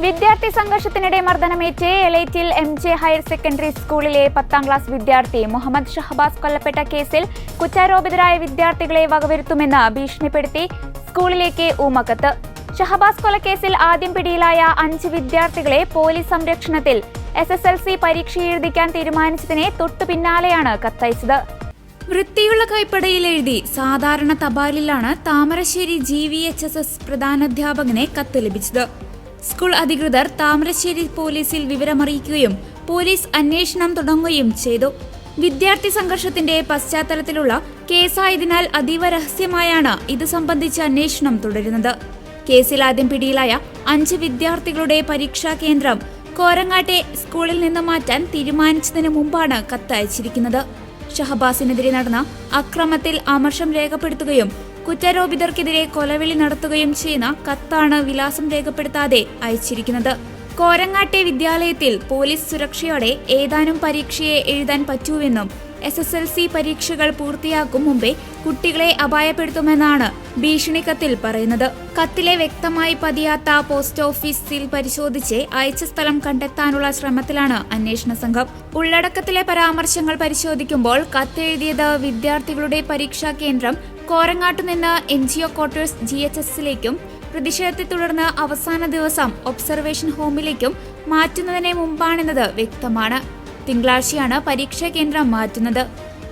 വിദ്യാർത്ഥി സംഘർഷത്തിനിടെ മർദ്ദനമേറ്റ് Elettil MJ higher secondary സ്കൂളിലെ 10ാം class വിദ്യാർത്ഥി മുഹമ്മദ് ഷഹബാസ് കൊല്ലപ്പെട്ട കേസിൽ കുറ്റാരോപിതരായ വിദ്യാർത്ഥികളെ വകവരുത്തുമെന്ന് ഭീഷണിപ്പെടുത്തി സ്കൂളിലേക്ക് ഊമക്കത്ത്. ഷഹബാസ് കൊലക്കേസിൽ ആദ്യം പിടിയിലായ 5 വിദ്യാർത്ഥികളെ പോലീസ് സംരക്ഷണത്തിൽ SSLC പരീക്ഷ എഴുതിക്കാൻ തീരുമാനിച്ചതിനെ തൊട്ടു പിന്നാലെയാണ് കത്തയച്ചത്. വൃത്തിയുള്ള കൈപ്പടയിൽ എഴുതി സാധാരണ തപാലിലാണ് താമരശ്ശേരി GVHSS പ്രധാനാധ്യാപകനെ കത്ത് ലഭിച്ചത്. സ്കൂൾ അധികൃതർ താമരശ്ശേരി പോലീസിൽ വിവരമറിയിക്കുകയും പോലീസ് അന്വേഷണം തുടങ്ങുകയും ചെയ്തു. വിദ്യാർത്ഥി സംഘർഷത്തിന്റെ പശ്ചാത്തലത്തിലുള്ള കേസായതിനാൽ അതീവ രഹസ്യമായാണ് ഇത് സംബന്ധിച്ച അന്വേഷണം തുടരുന്നത്. കേസിൽ ആദ്യം പിടിയിലായ 5 വിദ്യാർത്ഥികളുടെ പരീക്ഷാ കേന്ദ്രം കോരങ്ങാട്ടെ സ്കൂളിൽ നിന്ന് മാറ്റാൻ തീരുമാനിച്ചതിന് മുമ്പാണ് കത്തയച്ചിരിക്കുന്നത്. ഷഹബാസിനെതിരെ നടന്ന അക്രമത്തിൽ അമർഷം രേഖപ്പെടുത്തുകയും കുറ്റാരോപിതർക്കെതിരെ കൊലവിളി നടത്തുകയും ചെയ്യുന്ന കത്താണ് വിലാസം രേഖപ്പെടുത്താതെ അയച്ചിരിക്കുന്നത്. കോരങ്ങാട്ടെ വിദ്യാലയത്തിൽ പോലീസ് സുരക്ഷയോടെ ഏതാനും പരീക്ഷയെ എഴുതാൻ പറ്റൂവെന്നും SSLC പരീക്ഷകൾ പൂർത്തിയാക്കും മുമ്പേ കുട്ടികളെ അപായപ്പെടുത്തുമെന്നാണ് ഭീഷണി കത്തിൽ പറയുന്നത്. കത്തിലെ വ്യക്തമായി പതിയാത്ത പോസ്റ്റ് ഓഫീസ് സീൽ പരിശോധിച്ച് അയച്ച സ്ഥലം കണ്ടെത്താനുള്ള ശ്രമത്തിലാണ് അന്വേഷണ സംഘം. ഉള്ളടക്കത്തിലെ പരാമർശങ്ങൾ പരിശോധിക്കുമ്പോൾ കത്തെഴുതിയത് വിദ്യാർത്ഥികളുടെ പരീക്ഷാ കേന്ദ്രം കോരങ്ങാട്ടു നിന്ന് NGO ക്വാർട്ടേഴ്സ് GHSലേക്കും പ്രതിഷേധത്തെ തുടർന്ന് അവസാന ദിവസം ഒബ്സർവേഷൻ ഹോമിലേക്കും മാറ്റുന്നതിന് മുമ്പാണെന്നത് വ്യക്തമാണ്. തിങ്കളാഴ്ചയാണ് പരീക്ഷാ കേന്ദ്രം മാറ്റുന്നത്.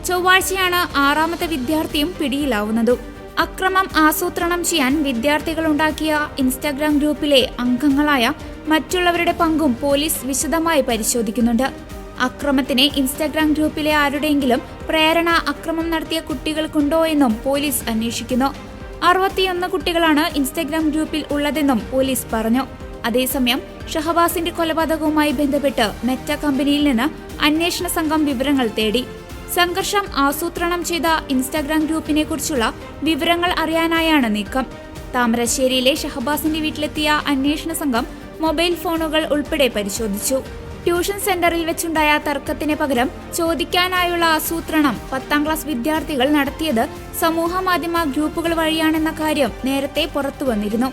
ചൊവ്വാഴ്ചയാണ് 6ാമത്തെ വിദ്യാർത്ഥിയും പിടിയിലാവുന്നതും. അക്രമം ആസൂത്രണം ചെയ്യാൻ വിദ്യാർത്ഥികൾ ഉണ്ടാക്കിയ ഇൻസ്റ്റാഗ്രാം ഗ്രൂപ്പിലെ അംഗങ്ങളായ മറ്റുള്ളവരുടെ പങ്കും പോലീസ് വിശദമായി പരിശോധിക്കുന്നുണ്ട്. അക്രമത്തിന് ഇൻസ്റ്റാഗ്രാം ഗ്രൂപ്പിലെ ആരുടെയെങ്കിലും പ്രേരണ അക്രമം നടത്തിയ കുട്ടികൾക്കുണ്ടോ എന്നും പോലീസ് അന്വേഷിക്കുന്നു. 61 കുട്ടികളാണ് ഇൻസ്റ്റാഗ്രാം ഗ്രൂപ്പിൽ ഉള്ളതെന്നും പോലീസ് പറഞ്ഞു. അതേസമയം ഷഹബാസിന്റെ കൊലപാതകവുമായി ബന്ധപ്പെട്ട് മെറ്റ കമ്പനിയിൽ നിന്ന് അന്വേഷണ സംഘം വിവരങ്ങൾ തേടി. സംഘർഷം ആസൂത്രണം ചെയ്ത ഇൻസ്റ്റാഗ്രാം ഗ്രൂപ്പിനെ കുറിച്ചുള്ള വിവരങ്ങൾ അറിയാനായാണ് നീക്കം. താമരശ്ശേരിയിലെ ഷഹബാസിന്റെ വീട്ടിലെത്തിയ അന്വേഷണ സംഘം മൊബൈൽ ഫോണുകൾ ഉൾപ്പെടെ പരിശോധിച്ചു. ട്യൂഷൻ സെന്ററിൽ വെച്ചുണ്ടായ തർക്കത്തിന് പകരം ചോദിക്കാനായുള്ള ആസൂത്രണം 10ാം ക്ലാസ് വിദ്യാർത്ഥികൾ നടത്തിയത് സമൂഹ മാധ്യമ ഗ്രൂപ്പുകൾ വഴിയാണെന്ന കാര്യം നേരത്തെ പുറത്തുവന്നിരുന്നു.